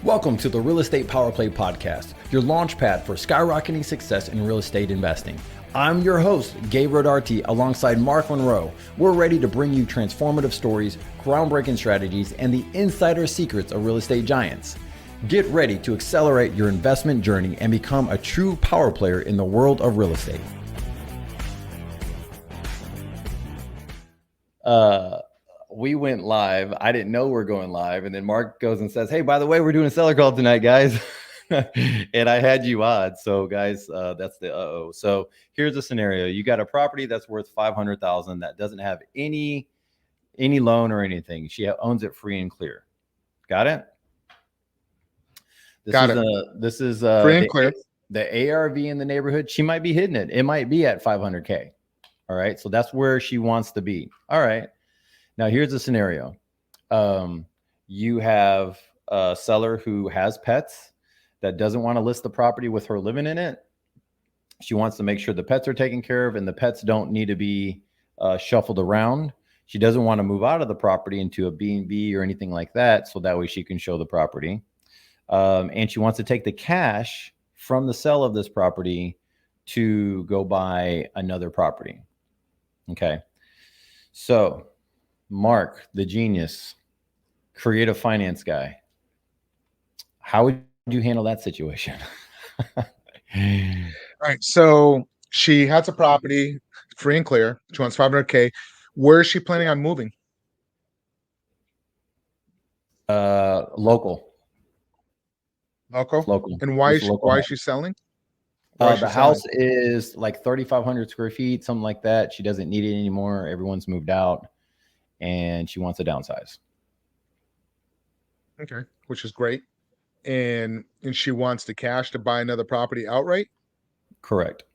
Welcome to the Real Estate Power Play Podcast, your launch pad for skyrocketing success in real estate investing. I'm your host, Gabe Rodarte, alongside Mark Monroe. We're ready to bring you transformative stories, groundbreaking strategies, and the insider secrets of real estate giants. Get ready to accelerate your investment journey and become a true power player in the world of real estate. We went live. I didn't know we're going live. And then Mark goes and says, hey, by the way, we're doing a seller call tonight, guys. And I had you on. So guys, that's the uh-oh. So here's a scenario. You got a property that's worth $500,000 that doesn't have any loan or anything. She owns it free and clear. Got it? This is free and clear. The ARV in the neighborhood. She might be hitting it. It might be at 500K. All right. So that's where she wants to be. All right. Now, here's the scenario. You have a seller who has pets that doesn't want to list the property with her living in it. She wants to make sure the pets are taken care of and the pets don't need to be shuffled around. She doesn't want to move out of the property into a B&B or anything like that, so that way she can show the property. And she wants to take the cash from the sale of this property to go buy another property. Okay. So Mark, the genius, creative finance guy, how would you handle that situation? All right. So she has a property free and clear. She wants 500K. Where is she planning on moving? Local. And why is she selling? The house is like 3,500 square feet, something like that. She doesn't need it anymore. Everyone's moved out. And she wants to downsize. Okay, which is great. And she wants the cash to buy another property outright? Correct.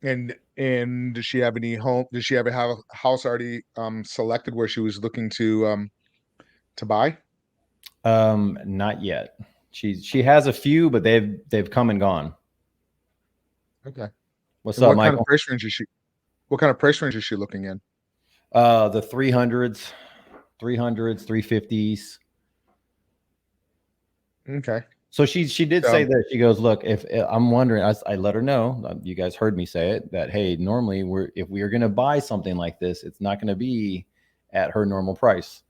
And does she have any home? Does she have a house already selected where she was looking to buy? Not yet. She has a few, but they've come and gone. Okay. What's up, Michael? What kind of price range is she looking in? The 300s, 350s. Okay. So she did say that. She goes, look, if I'm wondering, I let her know, you guys heard me say it, that, hey, normally if we are going to buy something like this, it's not going to be at her normal price.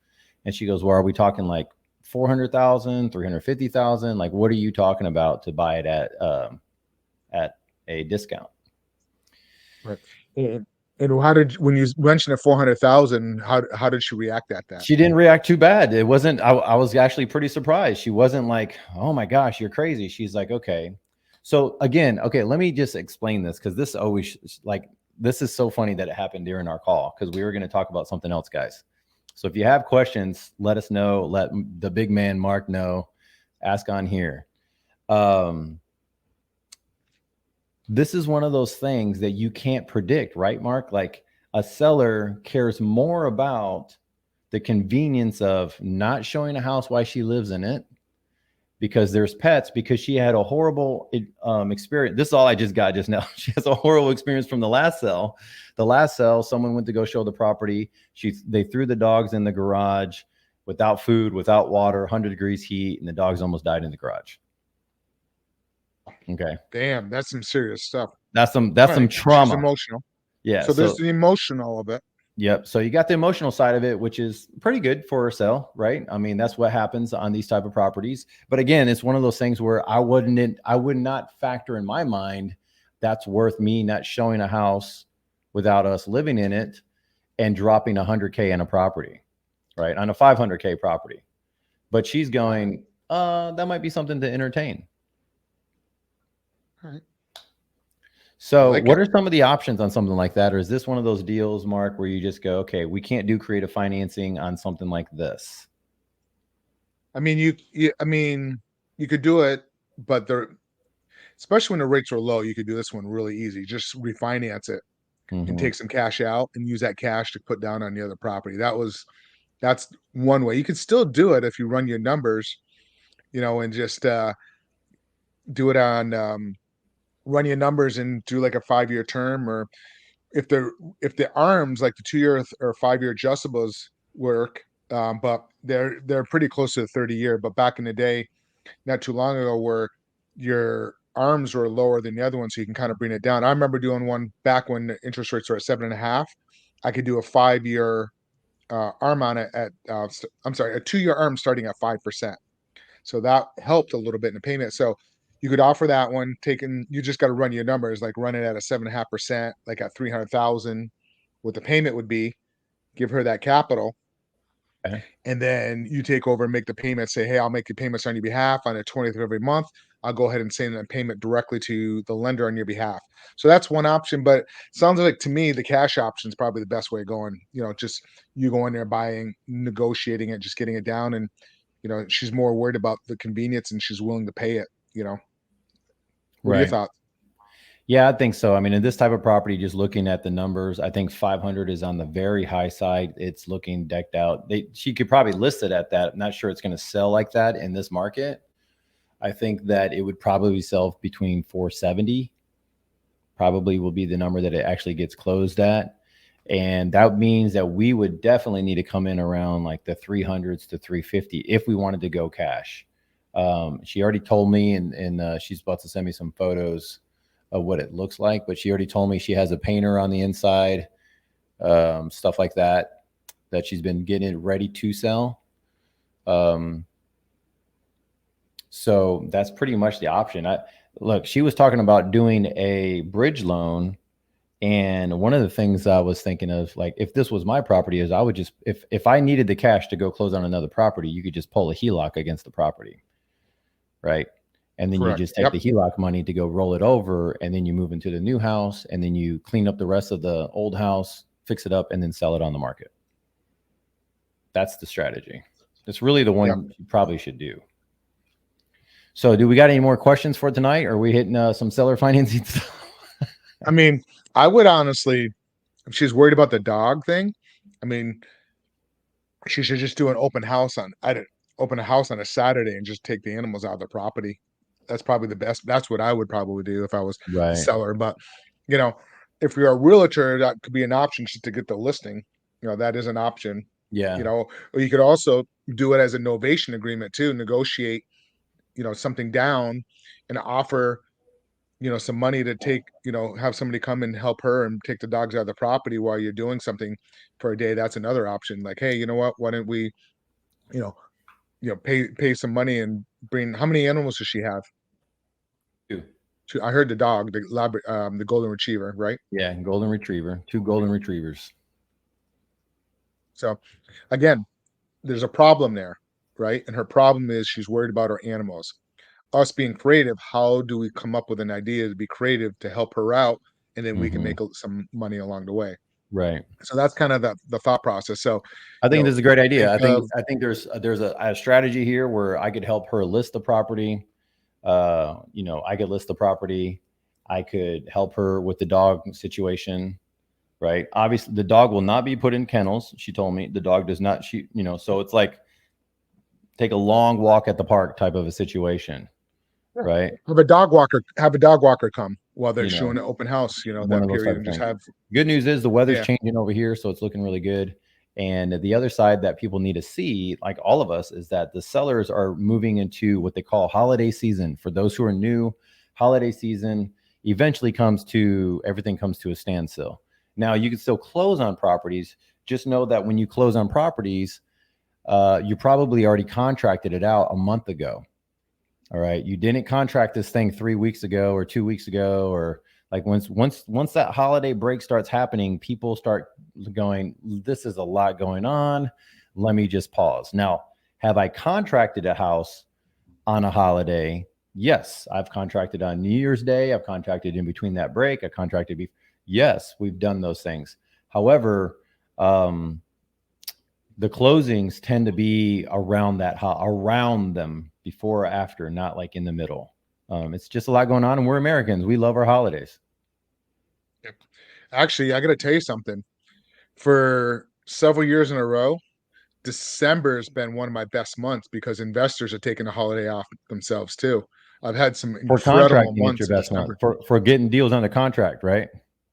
And she goes, well, are we talking like 400,000, 350,000? Like, what are you talking about to buy it at a discount? Right. And when you mentioned 400,000, how did she react at that? She didn't react too bad. It wasn't, I was actually pretty surprised. She wasn't like, oh my gosh, you're crazy. She's like, okay. So again, okay, let me just explain this, because this is so funny that it happened during our call, because we were going to talk about something else, guys. So if you have questions, let us know. Let the big man Mark know. Ask on here. This is one of those things that you can't predict, right, Mark? Like, a seller cares more about the convenience of not showing a house while she lives in it because there's pets, because she had a horrible experience. This is all I just got just now. She has a horrible experience from the last sale. The last sale, someone went to go show the property. They threw the dogs in the garage without food, without water, 100 degrees heat, and the dogs almost died in the garage. Okay. Damn, that's some serious stuff. That's some trauma. She's emotional. Yeah. So there's the emotional of it. Yep. So you got the emotional side of it, which is pretty good for a sale, right? I mean, that's what happens on these type of properties. But again, it's one of those things where I would not factor in my mind that's worth me not showing a house without us living in it and dropping 100K in a property, right? On a 500K property. But she's going, that might be something to entertain. All right. So what are some of the options on something like that? Or is this one of those deals, Mark, where you just go, okay, we can't do creative financing on something like this? I mean, you could do it, but especially when the rates are low, you could do this one really easy. Just refinance it and take some cash out and use that cash to put down on the other property. That's one way. You could still do it if you run your numbers, and just do it on run your numbers and do like a 5-year term, or if the arms, like the 2-year or 5-year adjustables work, but they're pretty close to the 30-year. But back in the day, not too long ago, where your arms were lower than the other one, so you can kind of bring it down. I remember doing one back when the interest rates were at 7.5. I could do a 5-year arm on it at I'm sorry, a 2-year arm starting at 5%. So that helped a little bit in the payment. So you could offer that one, taking you just got to run your numbers, like run it at a 7.5%, like at 300,000, what the payment would be, give her that capital, Okay. and then you take over and make the payment. Say, hey, I'll make the payments on your behalf on the 20th of every month. I'll go ahead and send the payment directly to the lender on your behalf. So that's one option. But it sounds like to me the cash option is probably the best way going. Just you go in there buying, negotiating it, just getting it down, and she's more worried about the convenience and she's willing to pay it. What are your Right. thoughts? Yeah, I think so. I mean, in this type of property, just looking at the numbers, I think 500 is on the very high side. It's looking decked out. She could probably list it at that. I'm not sure it's going to sell like that in this market. I think that it would probably sell between 470. Probably will be the number that it actually gets closed at. And that means that we would definitely need to come in around like the 300s to 350 if we wanted to go cash. She already told me, and she's about to send me some photos of what it looks like, but she already told me she has a painter on the inside, stuff like that she's been getting ready to sell. So that's pretty much the option. Look, she was talking about doing a bridge loan. And one of the things I was thinking of, like, if this was my property, is I would just, if I needed the cash to go close on another property, you could just pull a HELOC against the property. Right. And then you Correct. just take Yep. the HELOC money to go roll it over, and then you move into the new house, and then you clean up the rest of the old house, fix it up, and then sell it on the market. That's the strategy. It's really the one Yep. you probably should do. So do we got any more questions for tonight? Or are we hitting some seller financing stuff? I mean, I would honestly, if she's worried about the dog thing, I mean, she should just do an open house open a house on a Saturday and just take the animals out of the property. That's probably the best. That's what I would probably do if I was the Right. seller. But you know, if you're a realtor, that could be an option just to get the listing. That is an option. Yeah. Or you could also do it as a novation agreement too. Negotiate, something down and offer, some money to take, have somebody come and help her and take the dogs out of the property while you're doing something for a day. That's another option. Like, hey, you know what? Why don't we, you know, pay some money and bring. How many animals does she have? Two. I heard the dog, the golden retriever, right? Yeah. Golden retriever. 2 golden retrievers. So, again, there's a problem there, right? And her problem is she's worried about her animals. Us being creative, how do we come up with an idea to be creative to help her out, and then we can make some money along the way. Right. So that's kind of the thought process. So, I think this is a great idea. think I think there's a strategy here where I could help her list the property. I could list the property. I could help her with the dog situation. Right. Obviously, the dog will not be put in kennels. She told me the dog does not. So it's like take a long walk at the park type of a situation. Yeah. Right. Have a dog walker come while they're showing an open house, one that of those period, type and of just things. have. Good news is the weather's changing over here, so it's looking really good. And the other side that people need to see, like all of us, is that the sellers are moving into what they call holiday season. For those who are new, holiday season eventually everything comes to a standstill. Now, you can still close on properties. Just know that when you close on properties, you probably already contracted it out a month ago. All right. You didn't contract this thing 3 weeks ago or 2 weeks ago, or like once that holiday break starts happening, people start going, this is a lot going on. Let me just pause. Now, have I contracted a house on a holiday? Yes, I've contracted on New Year's Day. I've contracted in between that break. I contracted. Yes, we've done those things. However, the closings tend to be around them before or after, not like in the middle. It's just a lot going on, and we're Americans. We love our holidays. Yep. Actually, I got to tell you something. For several years in a row, December has been one of my best months because investors are taking a holiday off themselves too. I've had some For incredible contracting, it's your months in best month December. for getting deals under contract, right?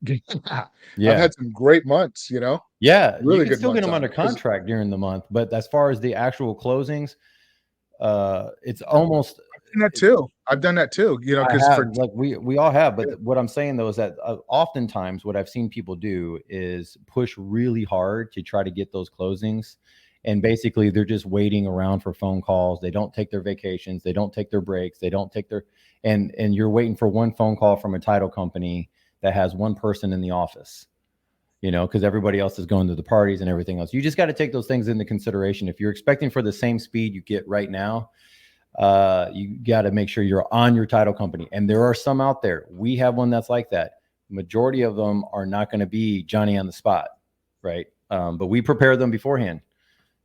I've Yeah. had some great months, you know, Yeah. You really can good still get months them on under it. 'Cause contract during the month, but as far as the actual closings, it's almost done that too. I've done that too, you know, I because have, for like, we all have, but what I'm saying though is that oftentimes what I've seen people do is push really hard to try to get those closings, and basically they're just waiting around for phone calls. They don't take their vacations, they don't take their breaks, they don't take their and you're waiting for one phone call from a title company that has one person in the office, you know, because everybody else is going to the parties and everything else. You just got to take those things into consideration. If you're expecting for the same speed you get right now, you got to make sure you're on your title company. And there are some out there. We have one that's like that. Majority of them are not going to be Johnny on the spot, right? But we prepare them beforehand.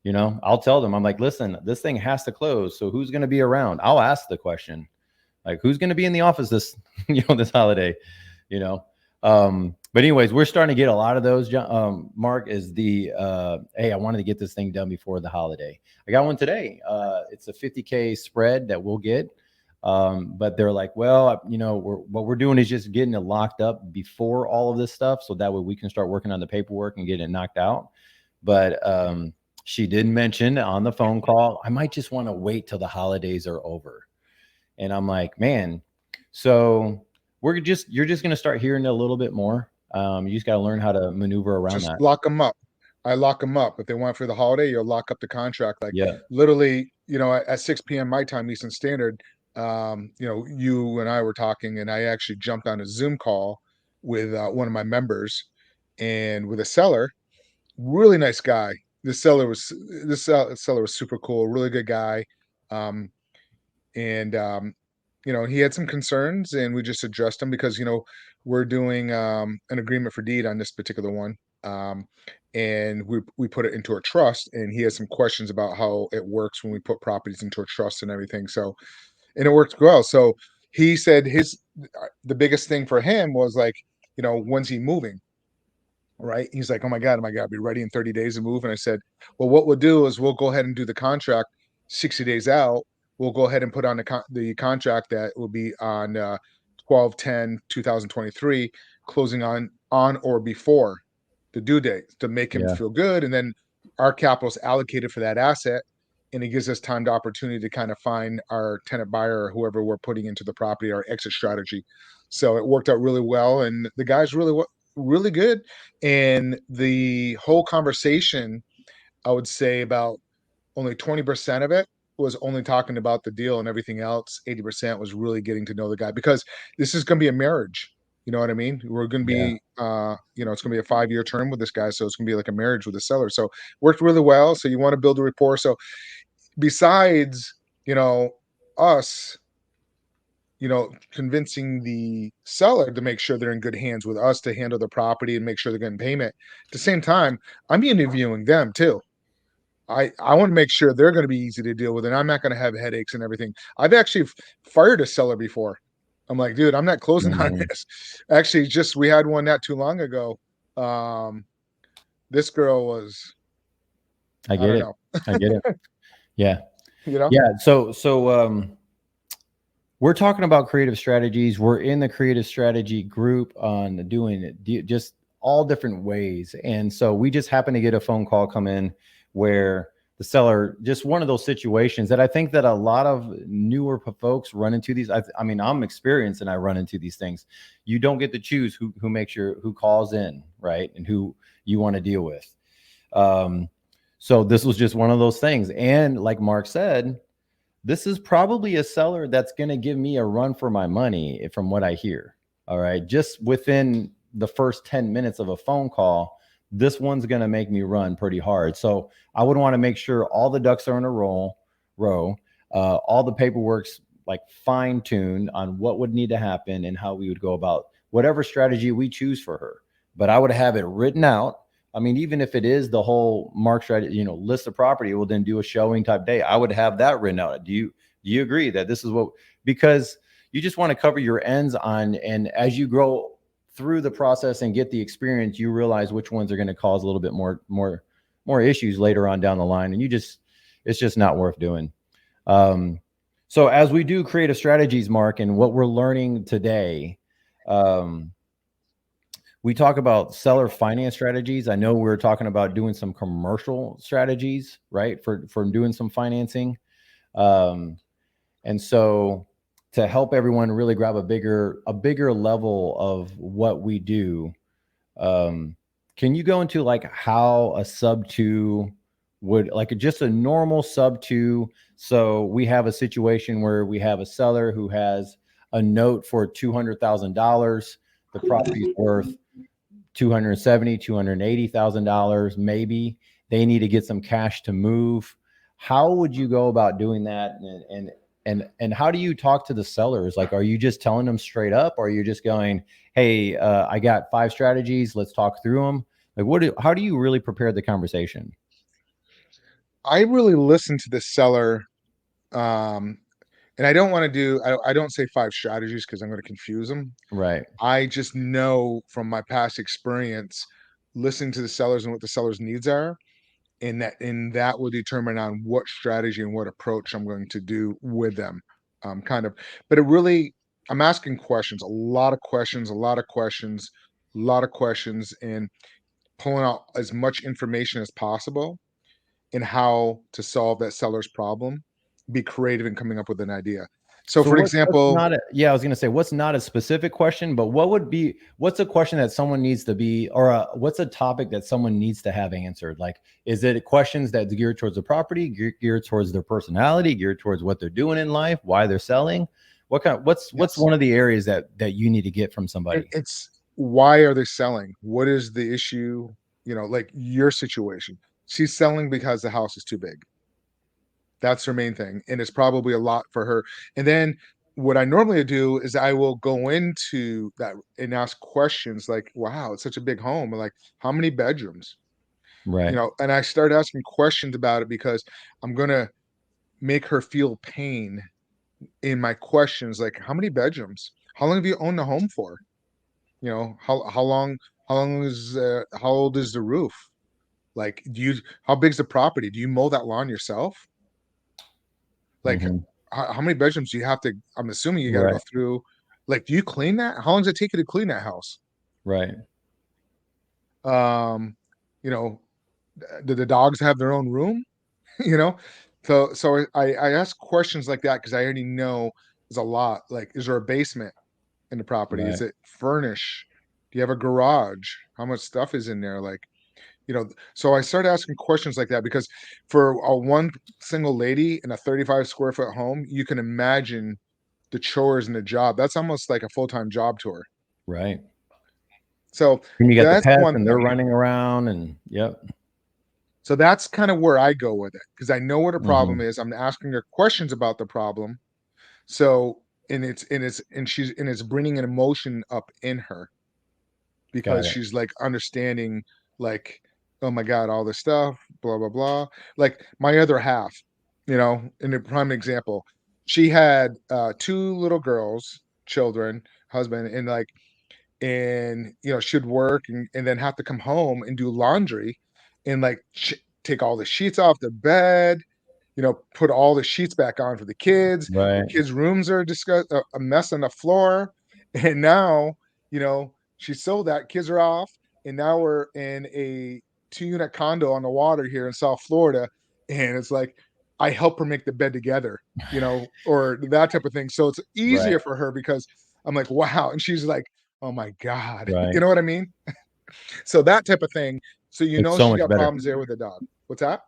You know, I'll tell them, I'm like, listen, this thing has to close. So who's going to be around? I'll ask the question, like, who's going to be in the office this, this holiday, you know? But anyways, we're starting to get a lot of those. Mark, is the hey, I wanted to get this thing done before the holiday. I got one today. It's a 50K spread that we'll get. But they're like, well, what we're doing is just getting it locked up before all of this stuff, so that way we can start working on the paperwork and getting it knocked out. But she did mention on the phone call, I might just want to wait till the holidays are over. And I'm like, man, so you're just going to start hearing a little bit more. You just got to learn how to maneuver around just that. lock them up. I lock them up. If they want for the holiday, you'll lock up the contract. Like Yeah. literally, you know, at 6 p.m. my time, Eastern Standard, you know, you and I were talking, and I actually jumped on a Zoom call with one of my members and with a seller, really nice guy. This seller was super cool, really good guy. Um, and you know, he had some concerns, and we just addressed them because you know we're doing an agreement for deed on this particular one, um, and we put it into a trust, and he has some questions about how it works when we put properties into a trust and everything. So, and it worked well. So he said the biggest thing for him was like, you know, when's he moving? Right? He's like, "Oh my god, am I gonna be ready in 30 days to move?" And I said, "Well, what we'll do is we'll go ahead and do the contract 60 days out. We'll go ahead and put on the contract that will be on 12/10/2023, closing on or before the due date to make him Yeah. feel good, and then our capital is allocated for that asset, and it gives us time to opportunity to kind of find our tenant buyer or whoever we're putting into the property, our exit strategy." So it worked out really well, and the guy's really good. And the whole conversation, I would say about only 20% of it was only talking about the deal, and everything else, 80% was really getting to know the guy, because this is going to be a marriage. You know what I mean? We're going to Yeah. be, you know, it's going to be a 5-year term with this guy. So it's going to be like a marriage with the seller. So worked really well. So you want to build a rapport. So besides, you know, us, you know, convincing the seller to make sure they're in good hands with us to handle the property and make sure they're getting payment. At the same time, I'm interviewing them too. I want to make sure they're going to be easy to deal with, and I'm not going to have headaches and everything. I've actually fired a seller before. I'm like, dude, I'm not closing on Mhm. this. Actually, just we had one not too long ago. Um, this girl was, I I get don't it. know, I get it. Yeah. you know. Yeah. So we're talking about creative strategies. We're in the creative strategy group on doing it just all different ways. And so we just happened to get a phone call come in where the seller, just one of those situations that I think that a lot of newer folks run into these. I mean, I'm experienced and I run into these things. You don't get to choose who makes who calls in, right? And who you want to deal with. Um, so this was just one of those things. And like Mark said, this is probably a seller that's going to give me a run for my money from what I hear. All right. Just within the first 10 minutes of a phone call, this one's going to make me run pretty hard. So I would want to make sure all the ducks are in a row, all the paperwork's like fine tuned on what would need to happen and how we would go about whatever strategy we choose for her. But I would have it written out. I mean, even if it is the whole Mark strategy, list the property, we'll then do a showing type day. I would have that written out. Do you agree that this is what, because you just want to cover your ends on, and as you grow through the process and get the experience, you realize which ones are going to cause a little bit more issues later on down the line. And it's just not worth doing. So as we do creative strategies, Mark, and what we're learning today, we talk about seller finance strategies. I know we're talking about doing some commercial strategies, right? For doing some financing. Um, and so to help everyone really grab a bigger level of what we do, um, can you go into like how a sub two would, like just a normal sub two? So we have a situation where we have a seller who has a note for $200,000. The property's worth 270, $280,000 maybe. They need to get some cash to move. How would you go about doing that? And how do you talk to the sellers? Like, are you just telling them straight up, or are you just going, hey, I got 5 strategies, let's talk through them? Like, how do you really prepare the conversation? I really listen to the seller, um, and I don't want to do. I don't say 5 strategies because I'm going to confuse them. Right. I just know from my past experience, listening to the sellers and what the sellers' needs are, and that will determine on what strategy and what approach I'm going to do with them. Kind of, but it really, I'm asking questions, a lot of questions, a lot of questions, a lot of questions, and pulling out as much information as possible in how to solve that seller's problem. Be creative in coming up with an idea. So, So for what's example, not a, yeah, I was gonna say what's not a specific question, but what's a question that someone needs to be, or what's a topic that someone needs to have answered? Like, is it questions that's geared towards the property, geared towards their personality, geared towards what they're doing in life, why they're selling? What's yes, one of the areas that you need to get from somebody? it's why are they selling? What is the issue? Like your situation. She's selling because the house is too big. That's her main thing, and it's probably a lot for her. And then what I normally do is I will go into that and ask questions like, "Wow, it's such a big home." Like, "How many bedrooms?" Right. And I start asking questions about it because I'm gonna make her feel pain in my questions, like, "How many bedrooms? How long have you owned the home for?" How old is the roof? Like, how big's the property? Do you mow that lawn yourself? Like, Hmm. how many bedrooms do you have to I'm assuming you gotta go Right. through. Like, do you clean that? How long does it take you to clean that house? Right. Um, you know, do the dogs have their own room? You know? So I ask questions like that because I already know there's a lot. Like, is there a basement in the property? Is Right. it furnished? Do you have a garage? How much stuff is in there? Like, so I started asking questions like that because for a one single lady in a 35 square foot home, you can imagine the chores and the job. That's almost like a full-time job to her. Right. So And you got the that's pets one and they're thing. running around, and yep. So that's kind of where I go with it because I know what her problem Hmm. is. I'm asking her questions about the problem. So and it's bringing an emotion up in her Got because it. she's like understanding, like, oh my god, all this stuff, blah blah blah. Like my other half, in a prime example, she had 2 little girls, children, husband, and like, and she'd work and then have to come home and do laundry and like take all the sheets off the bed, put all the sheets back on for the kids. The Right. kids' rooms are a mess on the floor. And now, she sold that, kids are off, and now we're in a 2-unit condo on the water here in South Florida. And it's like, I help her make the bed together, or that type of thing. So it's Right. easier for her because I'm like, wow. And she's like, oh my God. You Right. know what I mean? So that type of thing. So It's so she's much got better. problems there with the dog. What's that?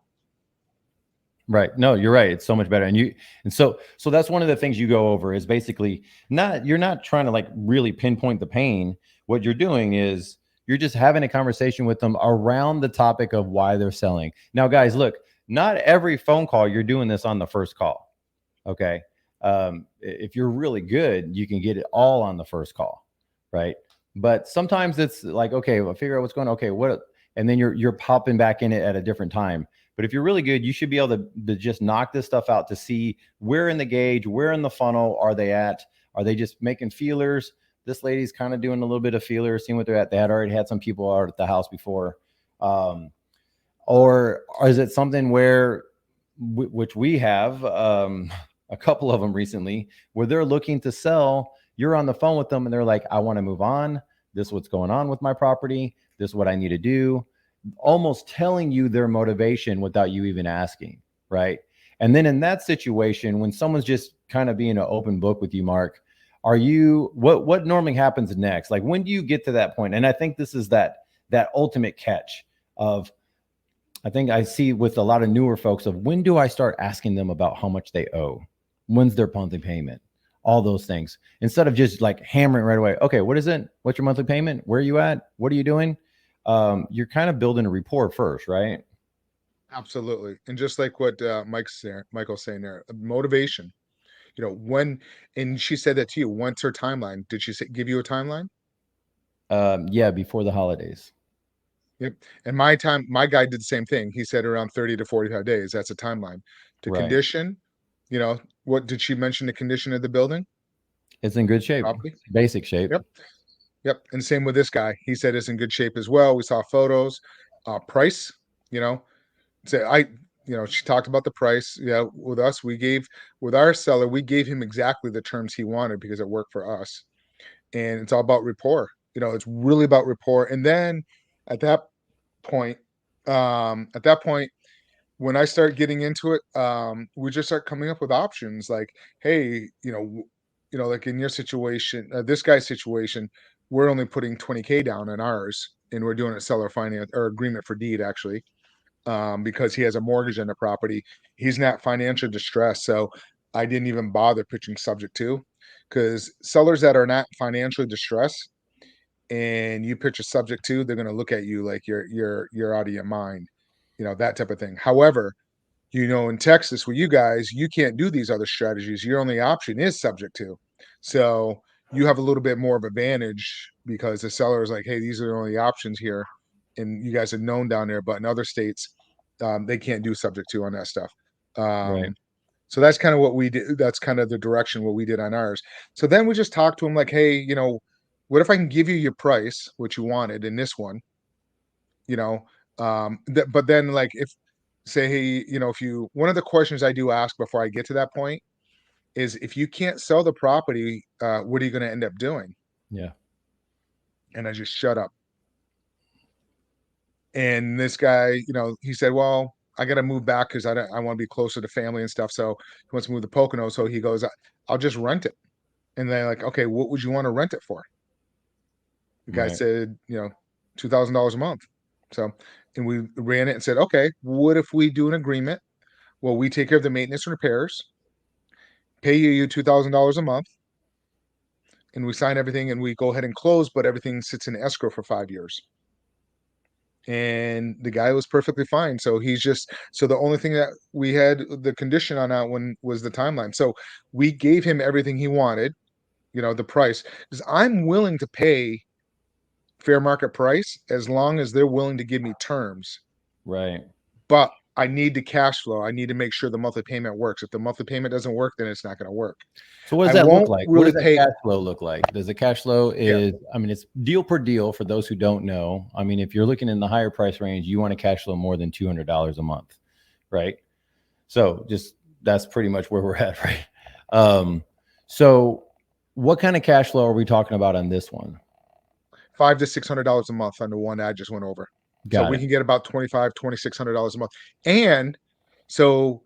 Right. No, you're right. It's so much better. And so that's one of the things you go over is basically you're not trying to like really pinpoint the pain. What you're doing is you're just having a conversation with them around the topic of why they're selling. Now, guys, look, not every phone call you're doing this on the first call. Okay. If you're really good, you can get it all on the first call. Right. But sometimes it's like, okay, well, figure out what's going on. Okay, and then you're popping back in it at a different time. But if you're really good, you should be able to just knock this stuff out to see where in the gauge, where in the funnel are they at? Are they just making feelers? This lady's kind of doing a little bit of feelers, seeing what they're at. They had already had some people out at the house before. Um, or is it something where, which we have a couple of them recently, where they're looking to sell? You're on the phone with them and they're like, I want to move on. this is what's going on with my property. This is what I need to do. Almost telling you their motivation without you even asking, right? And then in that situation, when someone's just kind of being an open book with you, Mark, are you, what normally happens next? Like, when do you get to that point? And I think this is that ultimate catch of, I think I see with a lot of newer folks, of when do I start asking them about how much they owe? When's their monthly payment? All those things, instead of just like hammering right away. Okay, what is it? What's your monthly payment? Where are you at? What are you doing? You're kind of building a rapport first, right? Absolutely. And just like what Michael's saying there, motivation. When, and she said that to you. What's her timeline? Did she give you a timeline? Yeah, before the holidays. Yep. And my guy did the same thing. He said around 30 to 45 days. That's a timeline. To Right. condition, what did she mention the condition of the building? It's in good shape. Property? Basic shape. Yep. Yep. And same with this guy. He said it's in good shape as well. We saw photos. Price, she talked about the price. Yeah, with us, with our seller, we gave him exactly the terms he wanted because it worked for us. And it's all about rapport. It's really about rapport. And then at that point, when I start getting into it, we just start coming up with options like, hey, like in your situation, this guy's situation, we're only putting 20K down on ours, and we're doing a seller finance or agreement for deed actually, because he has a mortgage on the property. He's not financially distressed, so I didn't even bother pitching subject to, because sellers that are not financially distressed and you pitch a subject to, they're going to look at you like you're out of your mind, that type of thing. However, in Texas with you guys, you can't do these other strategies. Your only option is subject to. So you have a little bit more of advantage because the seller is like, hey, these are the only options here. And you guys are known down there, but in other states, they can't do subject to on that stuff. Right. So that's kind of what we did. That's kind of the direction what we did on ours. So then we just talked to him like, hey, what if I can give you your price, what you wanted in this one, but then like if say, hey, one of the questions I do ask before I get to that point is, if you can't sell the property, what are you going to end up doing? Yeah. And I just shut up. And this guy, he said, well, I got to move back because I want to be closer to family and stuff. So he wants to move to Pocono. So he goes, I'll just rent it. And they're like, okay, what would you want to rent it for? The guy said, $2,000 a month. So, and we ran it and said, okay, what if we do an agreement? Well, we take care of the maintenance and repairs, pay you $2,000 a month, and we sign everything and we go ahead and close, but everything sits in escrow for 5 years. And the guy was perfectly fine. So the only thing that we had the condition on that one was the timeline. So we gave him everything he wanted, the price, because I'm willing to pay fair market price as long as they're willing to give me terms. Right. But I need the cash flow. I need to make sure the monthly payment works. If the monthly payment doesn't work, then it's not going to work. So what does that look like? What does that cash flow look like? Does the cash flow it's deal per deal for those who don't know. I mean, if you're looking in the higher price range, you want a cash flow more than $200 a month, right? So that's pretty much where we're at, right? So what kind of cash flow are we talking about on this one? $500 to $600 a month on the one I just went over. So we can get about $2,500, $2,600 a month. And so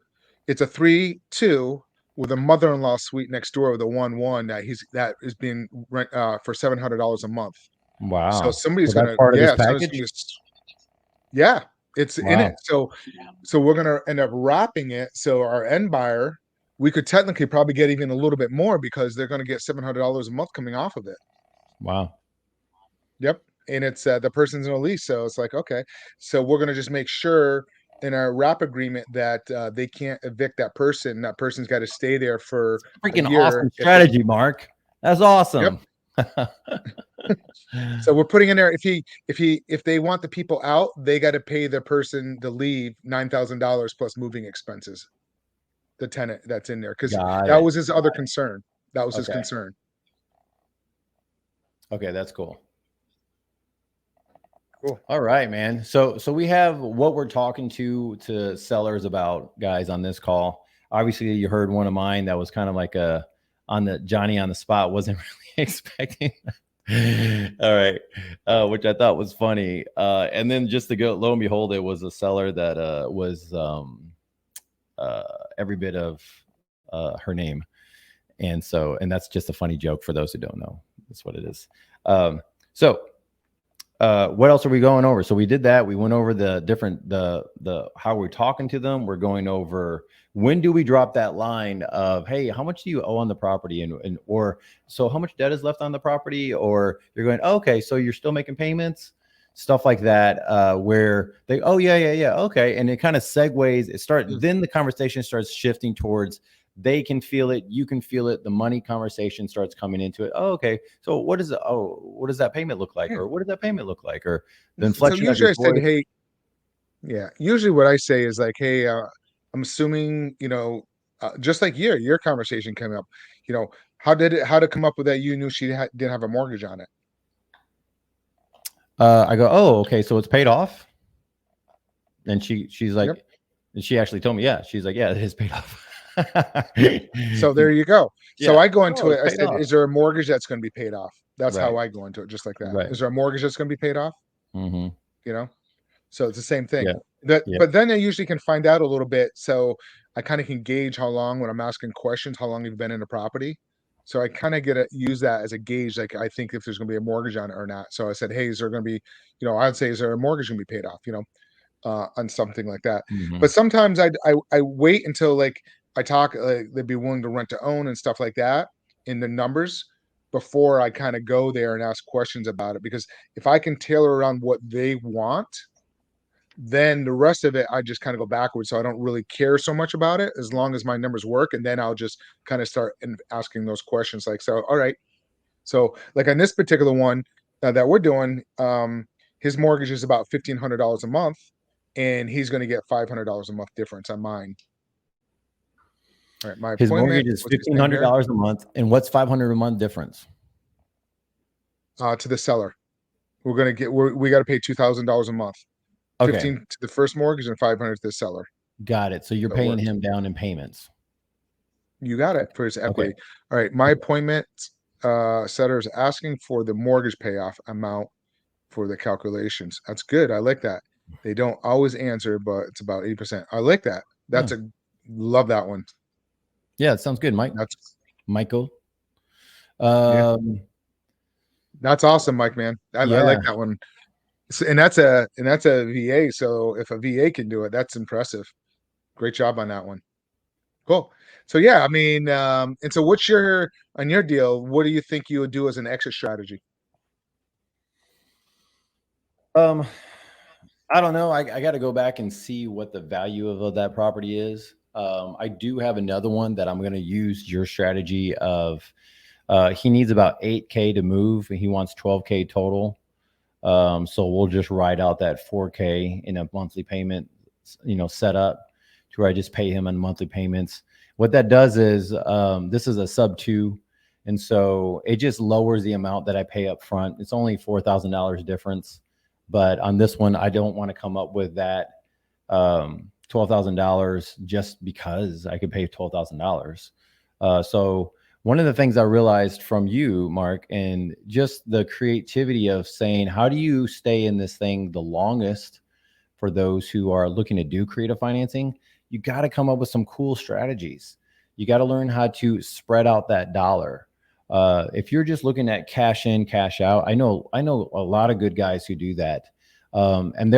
it's a 3-2 with a mother-in-law suite next door with a 1-1 that is being rent for $700 a month. Wow. So somebody's that's part of this package? It's in it. So we're gonna end up wrapping it. So our end buyer, we could technically probably get even a little bit more because they're gonna get $700 a month coming off of it. Wow. Yep. And it's the person's in a lease. So it's like, okay, so we're going to just make sure in our wrap agreement that they can't evict that person. That person's got to stay there for freaking a year. Awesome strategy, Mark. That's awesome. Yep. So we're putting in there, if they want the people out, they got to pay the person to leave $9,000 plus moving expenses. The tenant that's in there, because that was his other concern. That was his concern. Okay, that's cool. Cool. All right, man. So we have what we're talking to sellers about, guys, on this call. Obviously, you heard one of mine that was kind of like on the Johnny on the spot. Wasn't really expecting All right. Which I thought was funny. And then just to go, lo and behold, it was a seller that was uh, every bit of her name. And so, and that's just a funny joke for those who don't know. That's what it is. So what else are we going over? So we did that. We went over the different the how we're talking to them. We're going over when do we drop that line of, hey, how much do you owe on the property, and or so how much debt is left on the property, or you're going, oh, okay, so you're still making payments, stuff like that, where they, oh yeah, okay, and it kind of segues. Then the conversation starts shifting towards, they can feel it, you can feel it, the money conversation starts coming into it. Oh, okay, so what is it? Oh, what does that payment look like, Yeah. or what does that payment look like, or the So inflection of usually your I said, voice. hey, yeah. Usually what I say is like, hey, I'm assuming, just like your conversation came up, you know, how to come up with that? You knew she didn't have a mortgage on it. I go, oh, okay, so it's paid off. And she's Yep. like, and she actually told me, yeah, she's like, yeah, it is paid off. So there you go. So Yeah. I go into Oh, it. it's I paid said, off. is there a mortgage that's going to be paid off? That's how Right. I go into it, just like that. Right. Is there a mortgage that's going to be paid off? Mm-hmm. You know, so it's the same thing. Yeah. Yeah. But then I usually can find out a little bit. So I kind of can gauge how long, when I'm asking questions, how long you've been in the property. So I kind of use that as a gauge. Like, I think if there's going to be a mortgage on it or not. So I said, hey, is there going to be, I'd say, is there a mortgage going to be paid off? On something like that. Mm-hmm. But sometimes I wait until like I talk, they'd be willing to rent to own and stuff like that in the numbers before I kind of go there and ask questions about it. Because if I can tailor around what they want, then the rest of it I just kind of go backwards. So I don't really care so much about it as long as my numbers work. And then I'll just kind of start asking those questions like, so, all right. So like on this particular one that we're doing, his mortgage is about $1,500 a month, and he's going to get $500 a month difference on mine. All right, my His appointment, mortgage is what's he saying there? $1,500 a month, and what's 500 a month difference? To the seller, we got to pay $2,000 a month, Okay, 15 to the first mortgage and 500 to the seller. got it. So you're So it paying works. him down in payments. You got it for his Okay. equity. All right, my appointment setter is asking for the mortgage payoff amount for the calculations. That's good. I like that. They don't always answer, but it's about 80%. I like that. Yeah. Love that one. Yeah, it sounds good, Mike. That's Michael. yeah, Um, that's awesome, Mike, man. I like yeah. that one. And that's a VA. So if a VA can do it, that's impressive. Great job on that one. Cool. So yeah, I mean, and so what's on your deal, what do you think you would do as an exit strategy? Um, I don't know. I got to go back and see what the value of that property is. I do have another one that I'm going to use your strategy of. He needs about 8K to move, and he wants 12K total. So we'll just ride out that 4K in a monthly payment, set up to where I just pay him on monthly payments. What that does is, this is a sub 2, and so it just lowers the amount that I pay up front. It's only $4,000 difference, but on this one, I don't want to come up with that $12,000 just because I could pay $12,000. So one of the things I realized from you, Mark, and just the creativity of saying, how do you stay in this thing the longest for those who are looking to do creative financing? You got to come up with some cool strategies. You got to learn how to spread out that dollar. If you're just looking at cash in, cash out, I know a lot of good guys who do that, and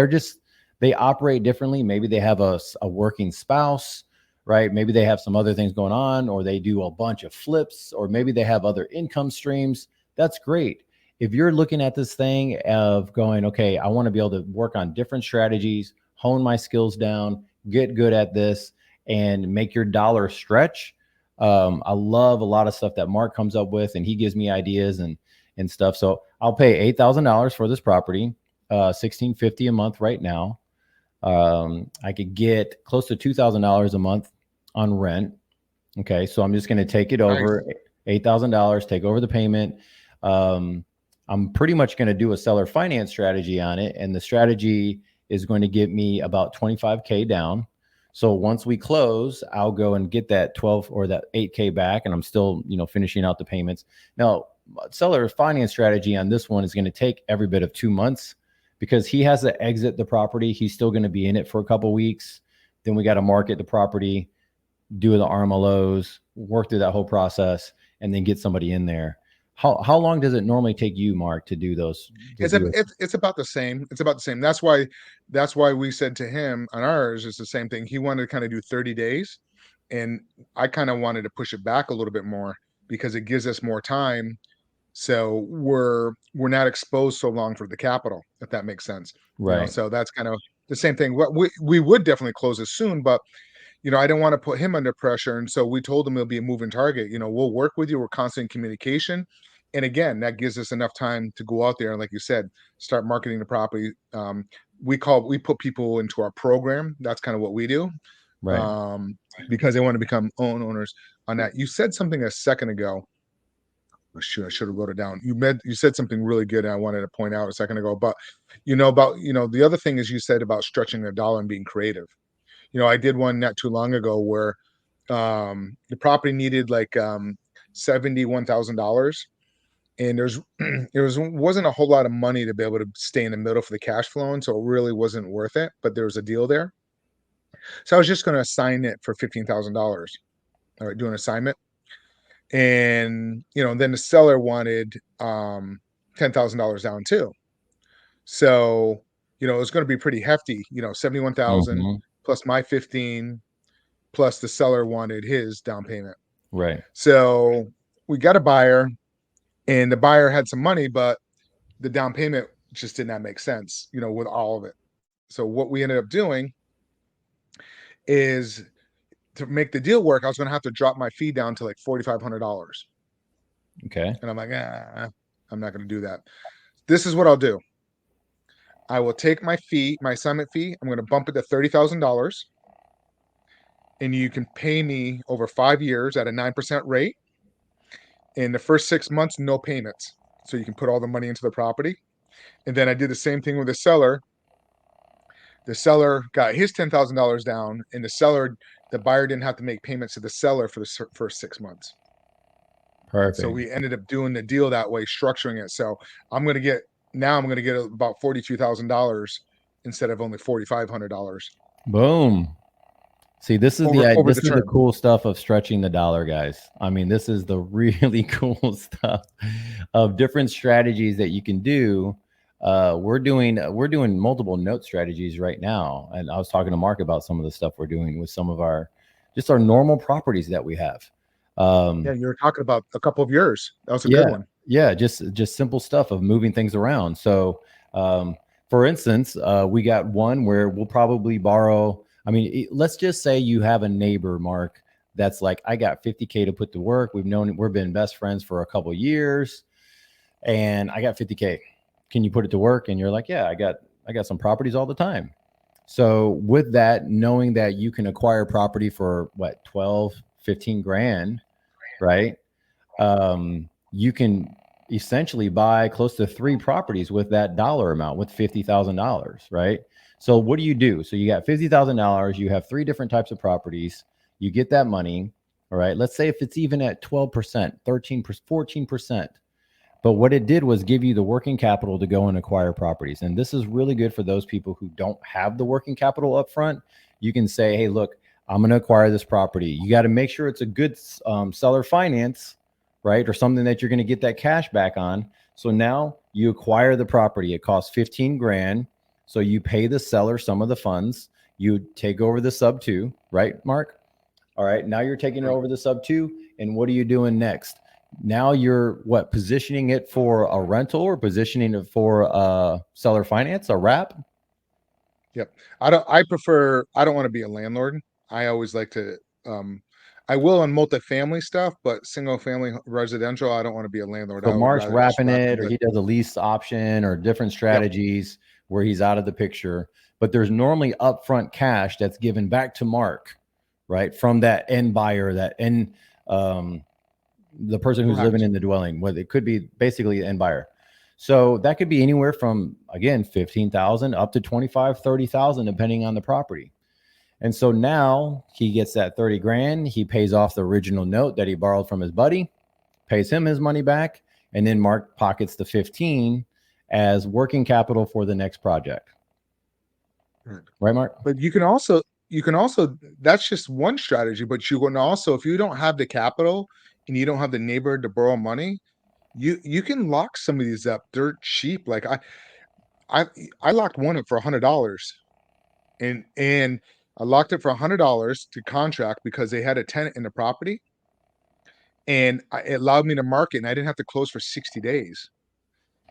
they operate differently. Maybe they have a working spouse, right? Maybe they have some other things going on, or they do a bunch of flips, or maybe they have other income streams. That's great. If you're looking at this thing of going, okay, I want to be able to work on different strategies, hone my skills down, get good at this, and make your dollar stretch. I love a lot of stuff that Mark comes up with, and he gives me ideas and stuff. So I'll pay $8,000 for this property, $1,650 a month right now. I could get close to $2,000 a month on rent. Okay, so I'm just going to take it over, Nice. $8,000, take over the payment. I'm pretty much going to do a seller finance strategy on it, and the strategy is going to get me about 25K down. So once we close, I'll go and get that 12 or that 8K back, and I'm still, finishing out the payments. Now, seller finance strategy on this one is going to take every bit of 2 months because he has to exit the property. He's still going to be in it for a couple weeks. Then we got to market the property, do the RMLOs, work through that whole process, and then get somebody in there. How long does it normally take you, Mark, to do those? It's about the same. It's about the same. That's why we said to him on ours, it's the same thing. He wanted to kind of do 30 days. And I kind of wanted to push it back a little bit more because it gives us more time. So we're not exposed so long for the capital, if that makes sense. Right. You know, so that's kind of the same thing. What we would definitely close it soon, but you know, I didn't want to put him under pressure. And so we told him it'll be a moving target. You know, we'll work with you. We're constant communication. And again, that gives us enough time to go out there and, like you said, start marketing the property. We put people into our program. That's kind of what we do. Right. Because they want to become owners on that. You said something a second ago. Oh, shoot, I should have wrote it down. You said something really good, and I wanted to point out a second ago. But the other thing is you said about stretching the dollar and being creative. You know, I did one not too long ago where the property needed like $71,000, and wasn't a whole lot of money to be able to stay in the middle for the cash flow, and so it really wasn't worth it. But there was a deal there, so I was just going to assign it for $15,000. All right, do an assignment, and then the seller wanted $10,000 down too. So it was going to be pretty hefty. 71,000 plus my 15, plus the seller wanted his down payment. Right. So we got a buyer, and the buyer had some money, but the down payment just did not make sense, with all of it. So what we ended up doing is, to make the deal work, I was going to have to drop my fee down to like $4,500. Okay. And I'm like, I'm not going to do that. This is what I'll do. I will take my assignment fee. I'm going to bump it to $30,000. And you can pay me over 5 years at a 9% rate. In the first 6 months, no payments. So you can put all the money into the property. And then I did the same thing with the seller. The seller got his $10,000 down, and the buyer didn't have to make payments to the seller for the first 6 months. Perfect. So we ended up doing the deal that way, structuring it. So I'm going to get about $42,000 instead of only $4,500. Boom. See, this is the cool stuff of stretching the dollar, guys. I mean, this is the really cool stuff of different strategies that you can do. We're doing multiple note strategies right now, and I was talking to Mark about some of the stuff we're doing with some of our normal properties that we have. Yeah, you were talking about a couple of years. That was a good one. Yeah, just simple stuff of moving things around. So, for instance, we got one where we'll probably borrow. I mean, let's just say you have a neighbor, Mark, that's like, I got $50K to put to work. We've been best friends for a couple of years, and I got $50K. Can you put it to work? And you're like, yeah, I got some properties all the time. So with that, knowing that you can acquire property for what, 12, 15 grand, right? You can essentially buy close to 3 properties with that dollar amount, with $50,000, right? So what do you do? So you got $50,000, you have 3 different types of properties, you get that money, all right? Let's say if it's even at 12%, 13%, 14%. But what it did was give you the working capital to go and acquire properties. And this is really good for those people who don't have the working capital up front. You can say, hey, look, I'm going to acquire this property. You got to make sure it's a good seller finance, right? Or something that you're going to get that cash back on. So now you acquire the property. It costs 15 grand. So you pay the seller some of the funds. You take over the sub 2, right, Mark? All right. Now you're taking it over the sub 2. And what are you doing next? Now you're positioning it for a rental, or positioning it for seller finance, a wrap? Yep. I don't want to be a landlord. I always like to, I will on multifamily stuff, but single family residential, I don't want to be a landlord. So Mark's wrapping it, or he does a lease option, or different strategies where he's out of the picture. But there's normally upfront cash that's given back to Mark, right, from that end buyer, that end, the person who's living in the dwelling. Well, it could be basically the end buyer. So that could be anywhere from, again, 15,000 up to 25, 30,000, depending on the property. And so now he gets that 30 grand. He pays off the original note that he borrowed from his buddy, pays him his money back. and then Mark pockets the 15 as working capital for the next project. Right, Mark? But you can also that's just one strategy, but you can also, if you don't have the capital and you don't have the neighborhood to borrow money, you can lock some of these up. They're cheap. Like I locked one up for $100, and I locked it for $100 to contract because they had a tenant in the property, and it allowed me to market, and I didn't have to close for 60 days.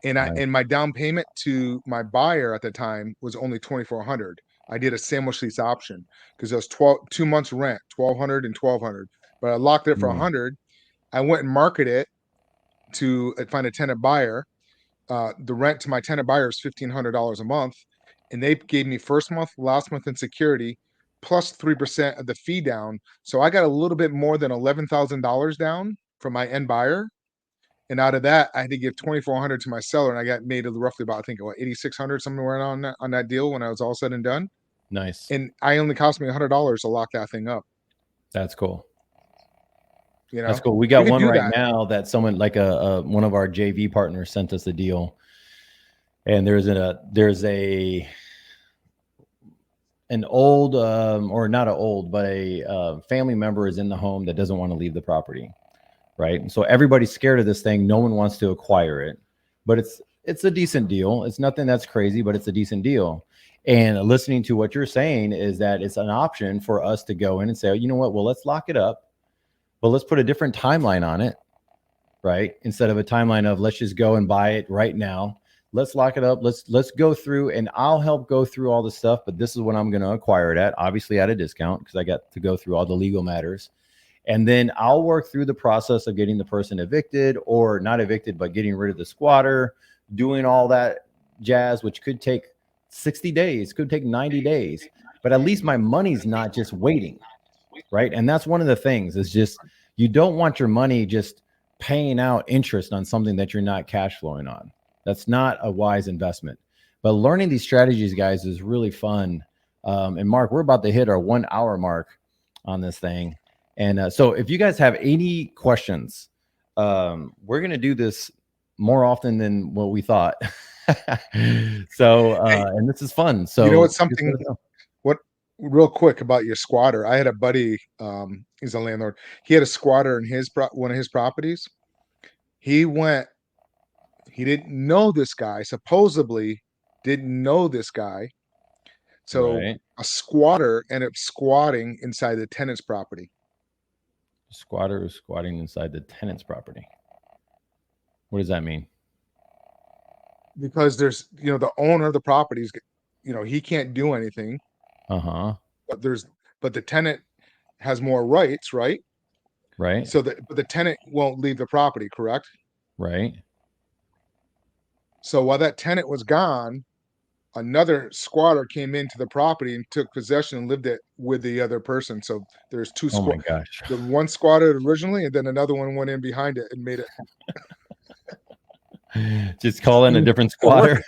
And and my down payment to my buyer at the time was only $2,400. I did a sandwich lease option because it was 2 months rent, $1,200 and $1,200. But I locked it for $100. I went and marketed it to find a tenant buyer. The rent to my tenant buyer is $1,500 a month, and they gave me first month, last month in security, plus 3% of the fee down. So I got a little bit more than $11,000 down from my end buyer. And out of that, I had to give $2,400 to my seller, and I got made roughly about, I think, what, $8,600 somewhere on that deal when I was all said and done. Nice. And I only cost me $100 to lock that thing up. That's cool. You know, that's cool. We got one right now that someone like one of our JV partners sent us a deal, and there's an old or not an old, but a family member is in the home that doesn't want to leave the property. Right. So everybody's scared of this thing. No one wants to acquire it, but it's a decent deal. It's nothing that's crazy, but it's a decent deal. And listening to what you're saying is that it's an option for us to go in and say, oh, you know what? Well, let's lock it up, but let's put a different timeline on it. Right. Instead of a timeline of let's just go and buy it right now. Let's lock it up. Let's go through, and I'll help go through all the stuff, but this is what I'm going to acquire it at, obviously at a discount because I got to go through all the legal matters. And then I'll work through the process of getting the person evicted, or not evicted, but getting rid of the squatter, doing all that jazz, which could take 60 days, could take 90 days. But at least my money's not just waiting, right? And that's one of the things is just you don't want your money just paying out interest on something that you're not cash flowing on. That's not a wise investment. But learning these strategies, guys, is really fun. And Mark, we're about to hit our 1 hour mark on this thing. And so if you guys have any questions, we're going to do this more often than what we thought. So, and this is fun. So, you know what's something, what real quick about your squatter. I had a buddy, he's a landlord. He had a squatter in one of his properties. He didn't know this guy, supposedly didn't know this guy. So a squatter ended up squatting inside the tenant's property. Squatter is squatting inside the tenant's property. What does that mean? Because there's, the owner of the property is, he can't do anything. But the tenant has more rights, right? Right. So but the tenant won't leave the property, correct? Right. So while that tenant was gone, another squatter came into the property and took possession and lived it with the other person. So there's two squatters. Oh my gosh. The one squatted originally, and then another one went in behind it and made it. Just call in a different squatter.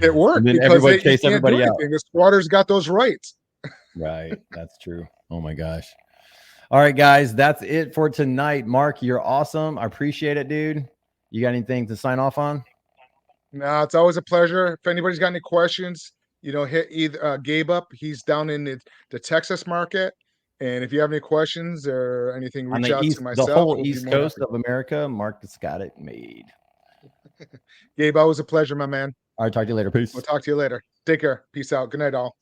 It worked because everybody chase everybody out. The squatters got those rights. Right. That's true. Oh my gosh. All right, guys, that's it for tonight. Mark, you're awesome. I appreciate it, dude. You got anything to sign off on? No, it's always a pleasure. If anybody's got any questions, hit either Gabe up. He's down in the Texas market. And if you have any questions or anything, reach out to myself. The whole East Coast of America, Mark has got it made. Gabe, always a pleasure, my man. All right, talk to you later. Peace. We'll talk to you later. Take care. Peace out. Good night, all.